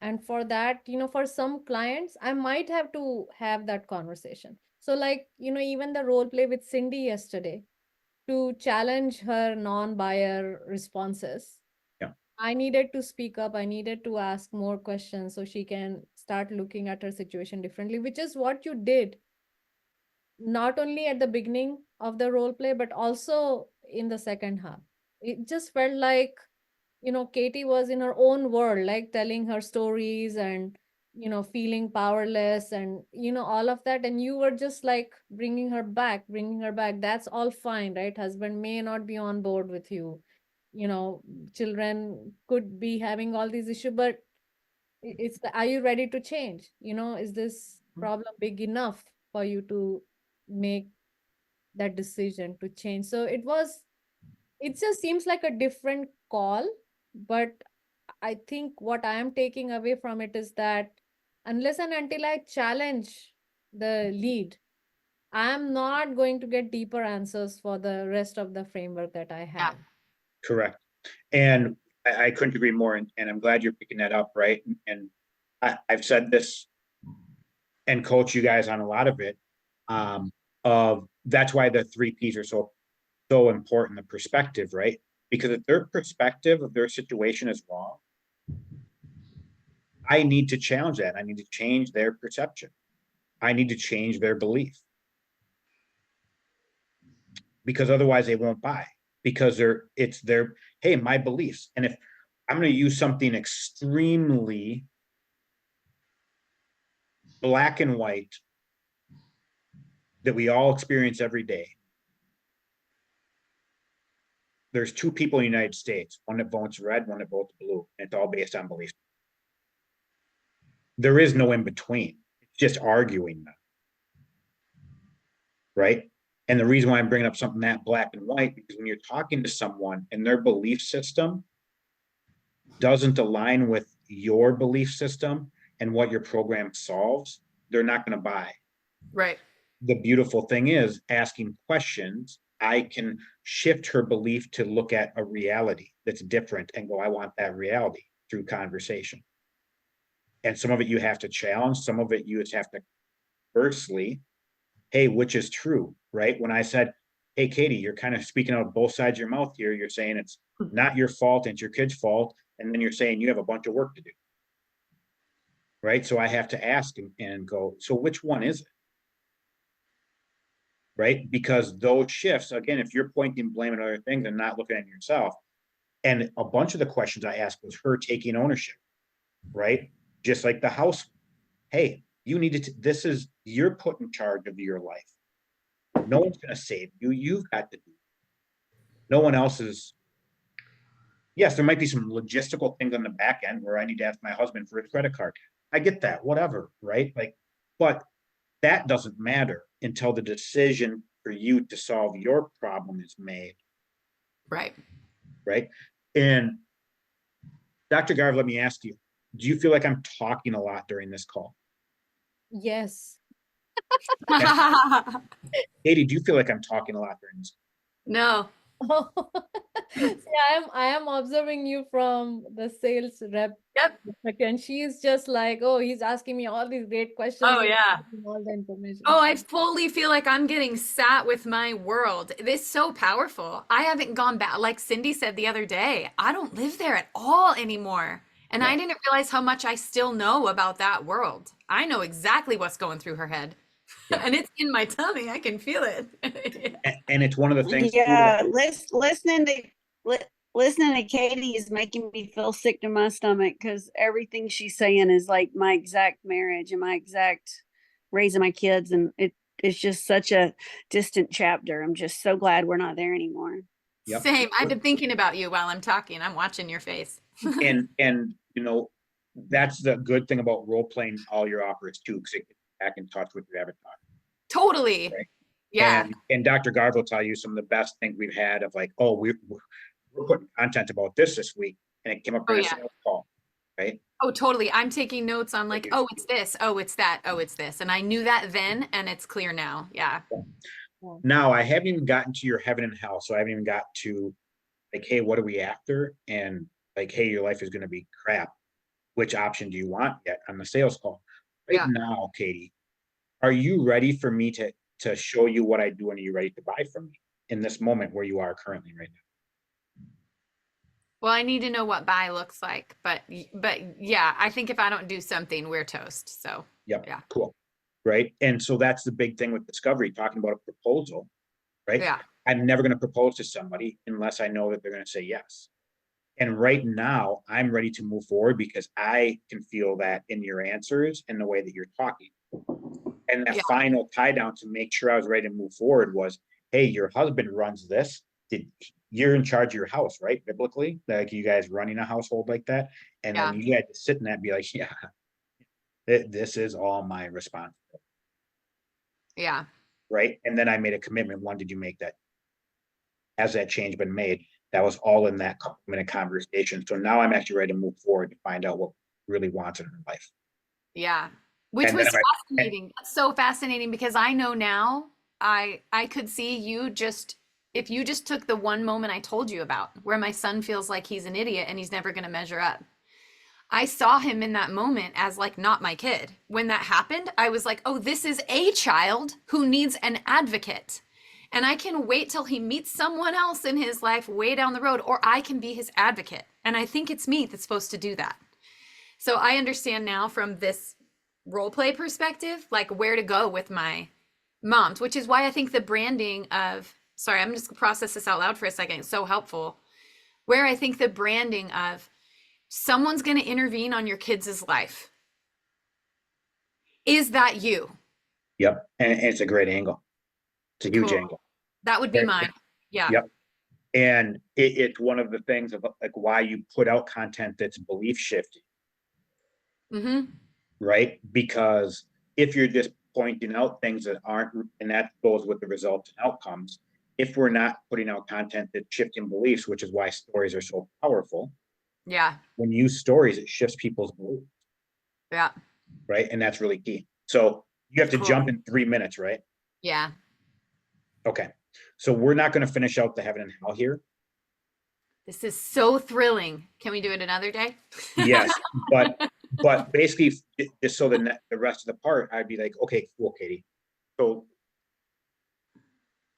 And for that, for some clients, I might have to have that conversation. So like, even the role play with Cindy yesterday to challenge her non-buyer responses. Yeah. I needed to speak up. I needed to ask more questions so she can start looking at her situation differently, which is what you did, not only at the beginning of the role play, but also in the second half. It just felt like, Katie was in her own world, like telling her stories and, feeling powerless and, all of that. And you were just like bringing her back, bringing her back. That's all fine, right? Husband may not be on board with you. Children could be having all these issues, but it's the, are you ready to change? Is this problem big enough for you to make that decision to change? So it just seems like a different call, but I think what I am taking away from it is that unless and until I challenge the lead, I am not going to get deeper answers for the rest of the framework that I have. Correct. And I couldn't agree more. And I'm glad you're picking that up, right? And I've said this and coach you guys on a lot of it. Of that's why the 3 Ps are so important, the perspective, right? Because if their perspective of their situation is wrong, I need to challenge that. I need to change their perception. I need to change their belief. Because otherwise they won't buy, because it's their, hey, my beliefs. And if I'm going to use something extremely black and white that we all experience every day. There's 2 people in the United States, one that votes red, one that votes blue, and it's all based on belief. There is no in between. It's just arguing them. Right? And the reason why I'm bringing up something that black and white, because when you're talking to someone and their belief system doesn't align with your belief system and what your program solves, they're not going to buy. Right. The beautiful thing is asking questions. I can shift her belief to look at a reality that's different and go, I want that reality through conversation. And some of it you have to challenge, some of it you just have to firstly, hey, which is true, right? When I said, hey, Katie, you're kind of speaking out of both sides of your mouth here. You're saying it's not your fault, it's your kid's fault. And then you're saying you have a bunch of work to do. Right? So I have to ask and go, so which one is it? Right? Because those shifts, again, if you're pointing blame at other things and not looking at yourself, and a bunch of the questions I asked was her taking ownership, right? Just like the house. Hey, you needed to, you're put in charge of your life. No one's going to save you. You've got to do it. No one else is. Yes, there might be some logistical things on the back end where I need to ask my husband for his credit card. I get that, whatever, right? Like, but that doesn't matter until the decision for you to solve your problem is made. Right. Right. And Dr. Garv, let me ask you, do you feel like I'm talking a lot during this call? Yes. Katie, do you feel like I'm talking a lot during this? No. See, I am observing you from the sales rep. Yep. And she's just like, oh, he's asking me all these great questions. Oh, yeah. All the information. Oh, I fully feel like I'm getting sat with my world. This is so powerful. I haven't gone back. Like Cindy said the other day, I don't live there at all anymore. And I didn't realize how much I still know about that world. I know exactly what's going through her head. Yeah. And it's in my tummy. I can feel it. And it's one of the things. Yeah, listening to Katie is making me feel sick to my stomach, because everything she's saying is like my exact marriage and my exact raising my kids, and it's just such a distant chapter. I'm just so glad we're not there anymore. Yep. Same. I've been thinking about you while I'm talking. I'm watching your face. and you know, that's the good thing about role playing all your offers too, because it gets back in touch with your avatar. Totally. Right? Yeah. And Dr. Garv will tell you some of the best things we've had of like, oh, we're putting content about this week, and it came up in a sales call, right? Oh, totally. I'm taking notes on like, oh, it's this, oh, it's that, oh, it's this. And I knew that then, and it's clear now. Yeah. Now I haven't even gotten to your heaven and hell. So I haven't even got to like, hey, what are we after? And like, hey, your life is going to be crap. Which option do you want yet on the sales call? Right now, Katie, are you ready for me to show you what I do, and are you ready to buy from me in this moment where you are currently right now? Well, I need to know what bye looks like, but yeah, I think if I don't do something, we're toast. So, Yep, yeah. cool. Right? And so that's the big thing with discovery, talking about a proposal, right? Yeah. I'm never going to propose to somebody unless I know that they're going to say yes. And right now, I'm ready to move forward because I can feel that in your answers and the way that you're talking. And that Yeah. final tie down to make sure I was ready to move forward was, hey, your husband runs this. You're in charge of your house, right? Biblically, like you guys running a household like that. And Yeah. then you had to sit in that and be like, yeah, this is all my responsibility, Yeah. right? And then I made a commitment. When did you make that? Has that change been made? That was all in that couple-minute conversation. So now I'm actually ready to move forward to find out what really wants in her life. Yeah. Which And then was I'm fascinating. That's so fascinating because I know now I could see you just if you just took the one moment I told you about where my son feels like he's an idiot and he's never going to measure up. I saw him in that moment as like not my kid. When that happened, I was like, "Oh, this is a child who needs an advocate." And I can wait till he meets someone else in his life way down the road or I can be his advocate. And I think it's me that's supposed to do that. So I understand now from this role play perspective, like where to go with my moms, which is why I think the branding of, sorry, I'm just gonna process this out loud for a second. It's so helpful. Where I think the branding of someone's going to intervene on your kids' life. Is that you? Yep. And it's a great angle. It's a huge Cool. angle. That would be mine. Yeah. Yep. And it's one of the things of like why you put out content that's belief shifting, Mm-hmm. right? Because if you're just pointing out things that aren't, and that goes with the results and outcomes, if we're not putting out content that's shifting beliefs, which is why stories are so powerful, Yeah. when you use stories, it shifts people's beliefs, Yeah. right? And that's really key. So you have to Cool. jump in 3 minutes, right? Yeah. Okay. So we're not going to finish out the heaven and hell here. This is so thrilling. Can we do it another day? Yes, but basically, just so the rest of the part, I'd be like, okay, cool, Katie. So,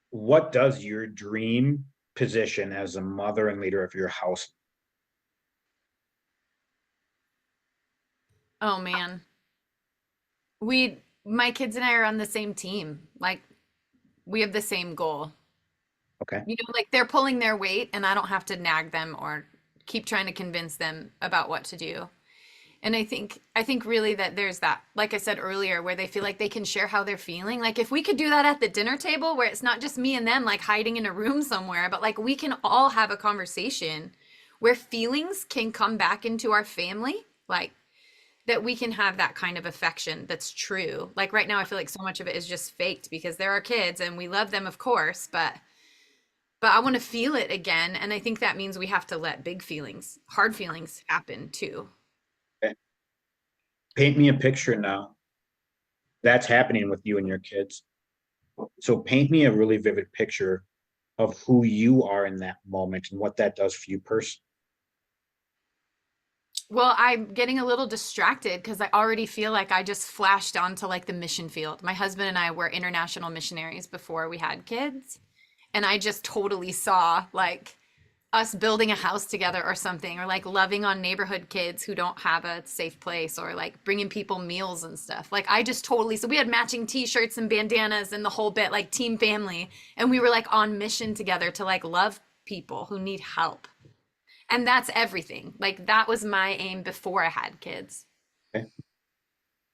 what does your dream position as a mother and leader of your house? Oh man. My kids and I are on the same team. Like we have the same goal. Okay, You know, like they're pulling their weight and I don't have to nag them or keep trying to convince them about what to do. And I think really that there's that, like I said earlier, where they feel like they can share how they're feeling. Like if we could do that at the dinner table where it's not just me and them like hiding in a room somewhere, but like we can all have a conversation where feelings can come back into our family, like that we can have that kind of affection that's true. Like right now I feel like so much of it is just faked because they're our kids and we love them of course, but I want to feel it again and I think that means we have to let big feelings, hard feelings happen too. okay. Paint me a picture now. That's happening with you and your kids. So paint me a really vivid picture of who you are in that moment and what that does for you personally. Well, I'm getting a little distracted because I already feel like I just flashed onto like the mission field. My husband and I were international missionaries before we had kids. And I just totally saw like us building a house together or something, or like loving on neighborhood kids who don't have a safe place, or like bringing people meals and stuff. Like I just totally, so we had matching t-shirts and bandanas and the whole bit, like team family. And we were like on mission together to like love people who need help. And that's everything. Like that was my aim before I had kids. Okay.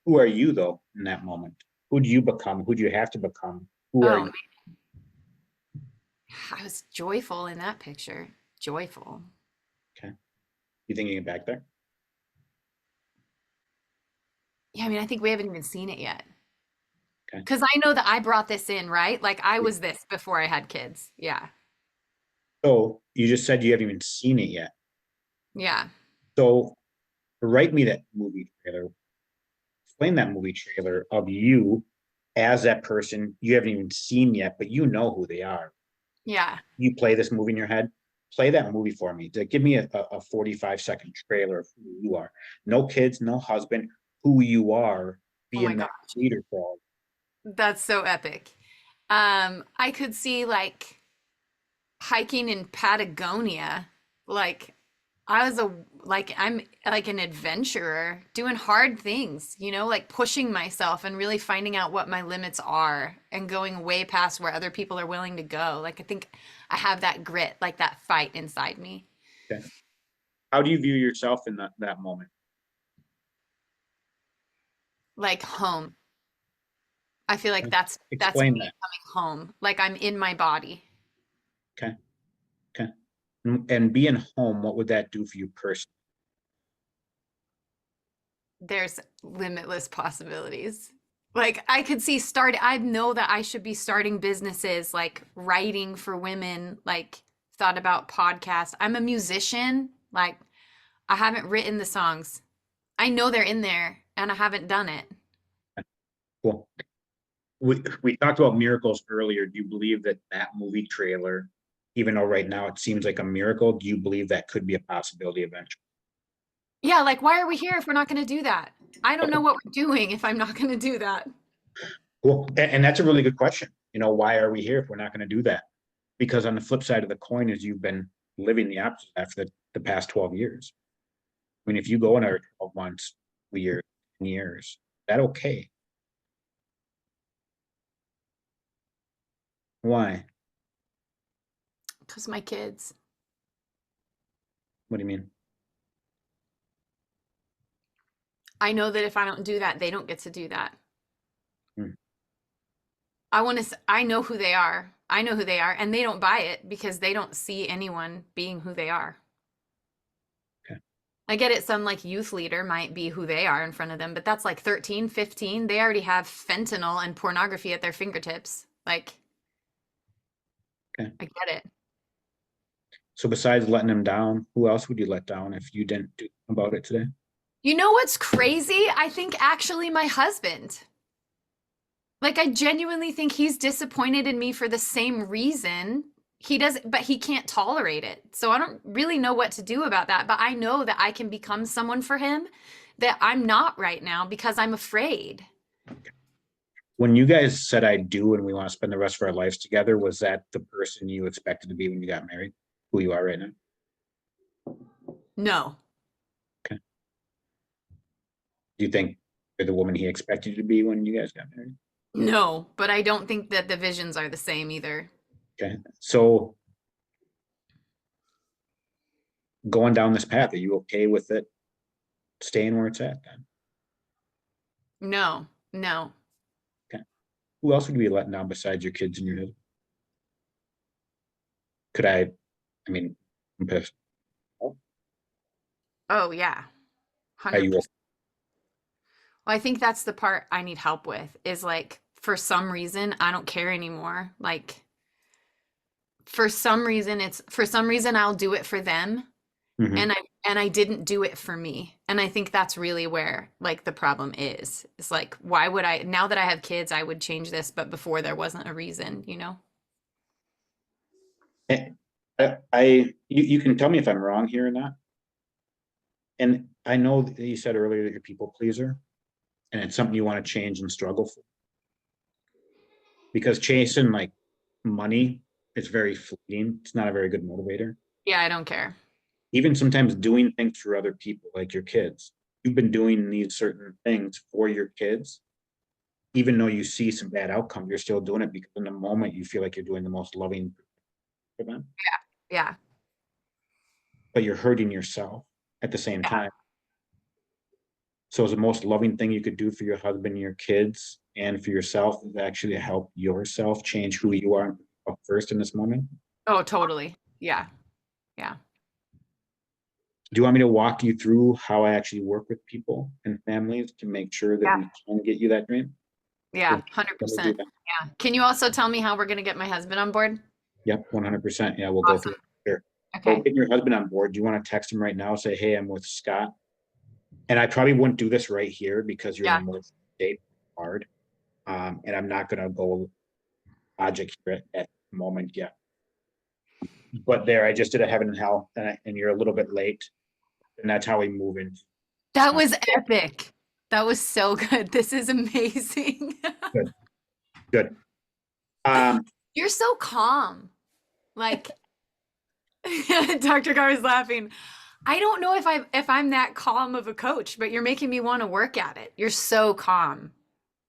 Who are you though in that moment? Who do you become? Who do you have to become? Who are Oh, you? I was joyful in that picture. Joyful. Okay. You think you get back there? Yeah, I mean, I think we haven't even seen it yet. Okay. Because I know that I brought this in, right? Like I was this before I had kids. Yeah. So you just said you haven't even seen it yet. Yeah. So write me that movie trailer. Explain that movie trailer of you as that person you haven't even seen yet, but you know who they are. Yeah. You play this movie in your head. Play that movie for me. Give me a 45-second trailer of who you are. No kids, no husband, who you are Oh my being that gosh. leader for all. That's so epic. I could see like hiking in Patagonia, like I'm like an adventurer doing hard things, like pushing myself and really finding out what my limits are and going way past where other people are willing to go. Like I think I have that grit, like that fight inside me. Okay. How do you view yourself in that moment? Like home. I feel like Okay. that's Explain me that. coming home. Like I'm in my body. Okay. Okay. And being home, what would that do for you personally? There's limitless possibilities. Like I know that I should be starting businesses, like writing for women, like thought about podcasts. I'm a musician. Like I haven't written the songs. I know they're in there and I haven't done it. Cool. We talked about miracles earlier. Do you believe that movie trailer, even though right now it seems like a miracle, do you believe that could be a possibility eventually? Yeah, like why are we here if we're not going to do that? I don't know what we're doing if I'm not going to do that. Cool. And that's a really good question. Why are we here if we're not going to do that? Because on the flip side of the coin is you've been living the opposite after the past 12 years. I mean, if you go another 12 months, a year, 10 years, is that okay? Why? Because my kids. What do you mean? I know that if I don't do that, they don't get to do that. Hmm. I know who they are. I know who they are, and they don't buy it because they don't see anyone being who they are. Okay. I get it. Some like youth leader might be who they are in front of them, but that's like 13, 15. They already have fentanyl and pornography at their fingertips. Like, Okay. I get it. So besides letting them down, who else would you let down if you didn't do about it today? You know what's crazy? I think actually my husband. Like, I genuinely think he's disappointed in me for the same reason. He does, but he can't tolerate it. So I don't really know what to do about that. But I know that I can become someone for him that I'm not right now because I'm afraid. When you guys said I do and we want to spend the rest of our lives together, was that the person you expected to be when you got married? Who you are right now? No. Okay. Do you think you're the woman he expected you to be when you guys got married? No, but I don't think that the visions are the same either. Okay. So going down this path, are you okay with it staying where it's at then? No, no. Okay. Who else would you be letting down besides your kids and your husband? I mean, I'm pissed. Oh, yeah. Are you 100%. Well, I think that's the part I need help with is like, for some reason, I don't care anymore. Like, for some reason I'll do it for them Mhm. and I didn't do it for me. And I think that's really where like the problem is. It's like why would I now that I have kids I would change this but before there wasn't a reason, you know? You can tell me if I'm wrong here or not. And I know that you said earlier that you're a people pleaser and it's something you want to change and struggle for. Because chasing like money is very fleeting. It's not a very good motivator. Yeah, I don't care. Even sometimes doing things for other people, like your kids. You've been doing these certain things for your kids. Even though you see some bad outcome, you're still doing it because in the moment you feel like you're doing the most loving for them. Yeah. But you're hurting yourself at the same Yeah. time. So it's the most loving thing you could do for your husband and your kids and for yourself is actually help yourself change who you are first in this moment. Oh, totally. Yeah. Yeah. Do you want me to walk you through how I actually work with people and families to make sure that we can get you that dream? Yeah, Let me do 100%. that. Yeah. Can you also tell me how we're going to get my husband on board? Yep, 100%. Yeah, we'll go through Awesome. it. Sure. So Okay. getting your husband on board, do you want to text him right now? Say, hey, I'm with Scott. And I probably wouldn't do this right here because you're Yeah. in a emotional state hard. And I'm not going to go logic here at the moment yet. But there, I just did a heaven and hell, and you're a little bit late. And that's how we move in. That was epic. That was so good. This is amazing. Good. Good. You're so calm. Like Dr. Gar is laughing. I don't know if I'm that calm of a coach, but you're making me want to work at it. You're so calm.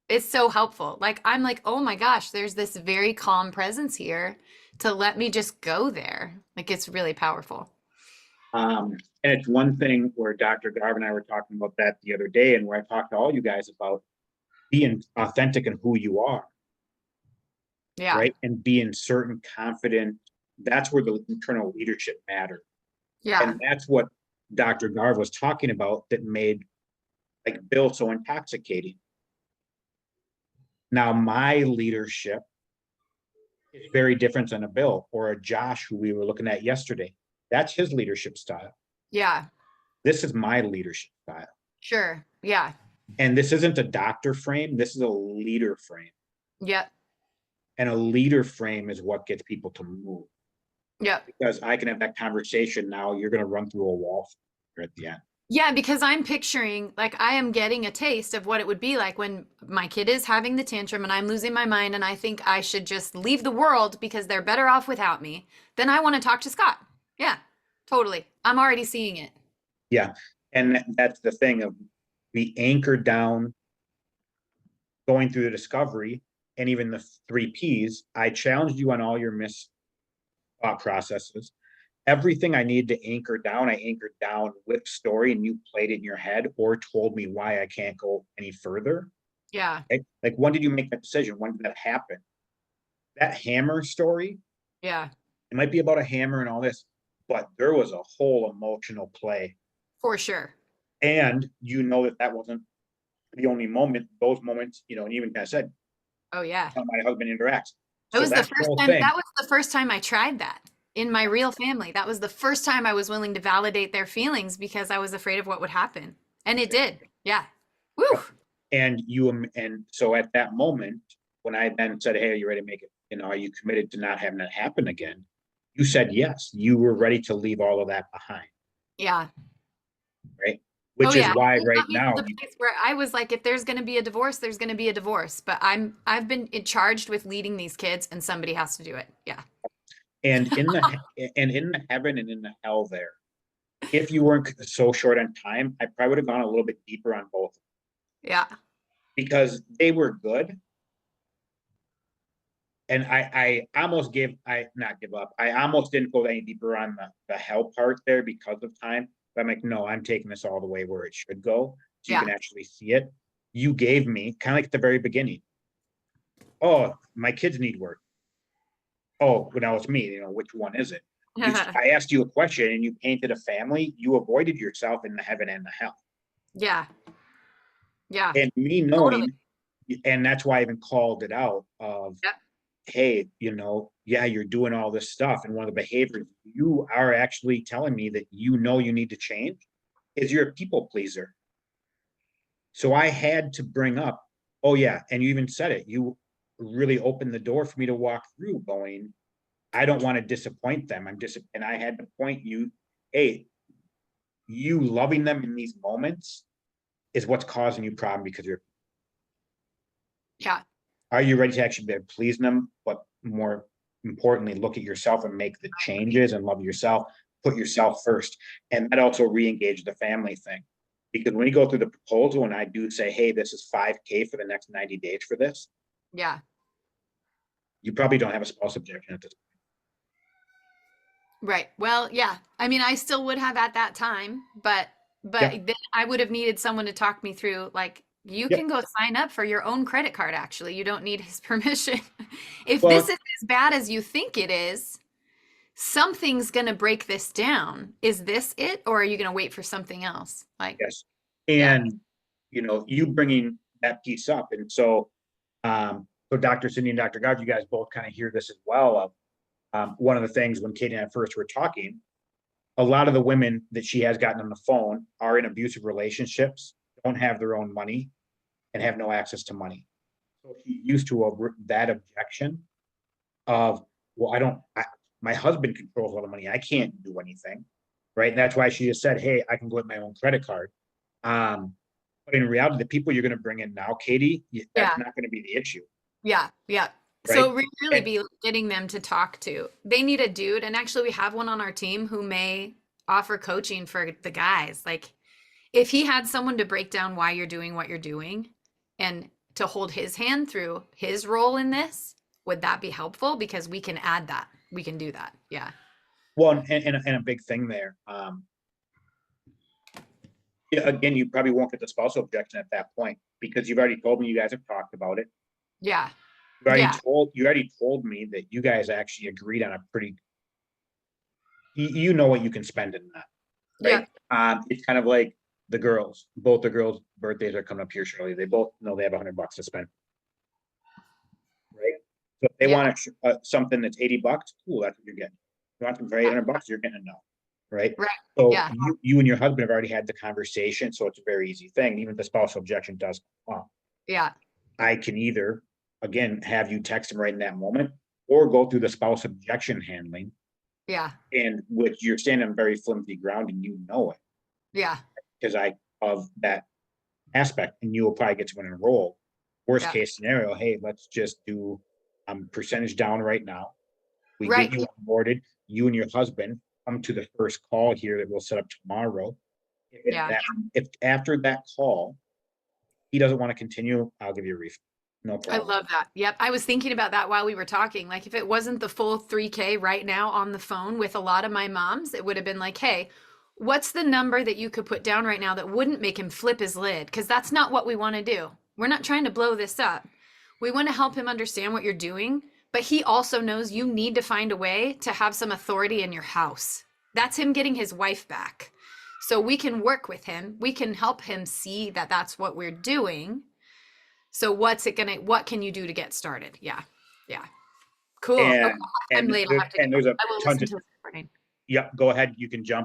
It's so helpful. Like I'm like, "Oh my gosh, there's this very calm presence here to let me just go there." Like it's really powerful. And it's one thing where Dr. Garvin and I were talking about that the other day, and where I talked to all you guys about being authentic in who you are, Yeah. right? And being certain, confident. That's where the internal leadership matters. Yeah. And that's what Dr. Garv was talking about that made like Bill so intoxicating. Now, my leadership is very different than a Bill or a Josh, who we were looking at yesterday. That's his leadership style. Yeah. This is my leadership style. Sure. Yeah. And this isn't a doctor frame. This is a leader frame. Yep. And a leader frame is what gets people to move. Yep. Because I can have that conversation now. You're going to run through a wall at the end. Yeah, because I'm picturing, like, I am getting a taste of what it would be like when my kid is having the tantrum and I'm losing my mind and I think I should just leave the world because they're better off without me. Then I want to talk to Scott. Yeah, totally. I'm already seeing it. Yeah. And that's the thing of be anchored down, going through the discovery and even the 3 Ps. I challenged you on all your thought processes. Everything I needed to anchor down, I anchored down with story, and you played it in your head or told me why I can't go any further. Yeah. Right? Like, when did you make that decision? When did that happen? That hammer story, Yeah. it might be about a hammer and all this, but there was a whole emotional play. For sure. And you know that wasn't the only moment. Those moments, and even kind of said, Oh yeah. how my husband interacts. That was the that's first whole time. thing. That was the first time I tried that in my real family. That was the first time I was willing to validate their feelings because I was afraid of what would happen, and it did. Yeah. Woo. And so at that moment, when I then said, "Hey, are you ready to make it? Are you committed to not having that happen again?" You said yes. You were ready to leave all of that behind, Yeah. right? Which is why It right got me to now, the place where I was like, if there's going to be a divorce, there's going to be a divorce. But I've been charged with leading these kids, and somebody has to do it. Yeah. and in the heaven and in the hell there, if you weren't so short on time, I probably would have gone a little bit deeper on both. Yeah. Because they were good. And I almost not give up. I almost didn't go any deeper on the hell part there because of time. But I'm like, no, I'm taking this all the way where it should go. So you can actually see it. You gave me kind of like at the very beginning. Oh, my kids need work. Oh, well, now it's me, which one is it? I asked you a question and you painted a family. You avoided yourself in the heaven and the hell. Yeah. Yeah. And me knowing, and that's why I even called it out of, hey, you're doing all this stuff. And one of the behaviors you are actually telling me that you need to change is you're a people pleaser. So I had to bring up, oh yeah, and you even said it, you really opened the door for me to walk through going, I don't want to disappoint them. And I had to point you, hey, you loving them in these moments is what's causing you problem because you're. Yeah. Are you ready to actually be pleasing them? But more importantly, look at yourself and make the changes and love yourself, put yourself first. And that also re-engage the family thing. Because when you go through the proposal and I do say, hey, this is $5,000 for the next 90 days for this. Yeah. You probably don't have a spouse objection at this point. Right. Well, yeah. I mean, I still would have at that time, but then I would have needed someone to talk me through, like, you can go sign up for your own credit card, actually. You don't need his permission. If this is as bad as you think it is, something's going to break this down. Is this it? Or are you going to wait for something else? Like, yes. And, you bringing that piece up. And so, so Dr. Cindy and Dr. God, you guys both kind of hear this as well. One of the things when Katie and I first were talking, a lot of the women that she has gotten on the phone are in abusive relationships, don't have their own money, and have no access to money. So she used to that objection of, well, my husband controls all the money. I can't do anything, right? And that's why she just said, hey, I can go with my own credit card. But in reality, the people you're going to bring in now, Katie, that's not going to be the issue. Yeah. Yeah. Right? So really be getting them to talk to. They need a dude. And actually we have one on our team who may offer coaching for the guys. Like if he had someone to break down why you're doing what you're doing and to hold his hand through his role in this, would that be helpful? Because we can add that. We can do that. Yeah. Well, and a big thing there, yeah, again, you probably won't get the spousal objection at that point, because you've already told me you guys have talked about it. Yeah. You Yeah. already told me that you guys actually agreed on a pretty, you know what you can spend in that, right? It's kind of like the girls, both the girls' birthdays are coming up here shortly. They both know they have $100 to spend. Right? So if they Yeah. want something that's $80, cool, that's what you're getting. If you want them for $800, you're getting a no, right? Right. So Yeah. you and your husband have already had the conversation, so it's a very easy thing. Even if the spousal objection does come up, Yeah. I can either, again, have you text him right in that moment, or go through the spouse objection handling, Yeah. and which you're standing on very flimsy ground and you know it, Yeah. because of that aspect, and you will probably get to an enroll. Worst Yeah. case scenario, hey, let's just do percentage down right now. We Right. get you onboarded, you and your husband come to the first call here that we'll set up tomorrow. Yeah. If after that call, he doesn't want to continue, I'll give you a refund. No I problem. love that. Yep. I was thinking about that while we were talking. Like if it wasn't the full 3K right now on the phone with a lot of my moms, it would have been like, hey, what's the number that you could put down right now that wouldn't make him flip his lid? Because that's not what we want to do. We're not trying to blow this up. We want to help him understand what you're doing, but he also knows you need to find a way to have some authority in your house. That's him getting his wife back. So we can work with him. We can help him see that that's what we're doing. So what can you do to get started? Yeah. Yeah. Cool. Okay. I'm late. I'll have to and there's a I will tons listen of, to this recording. yep, go ahead, you can jump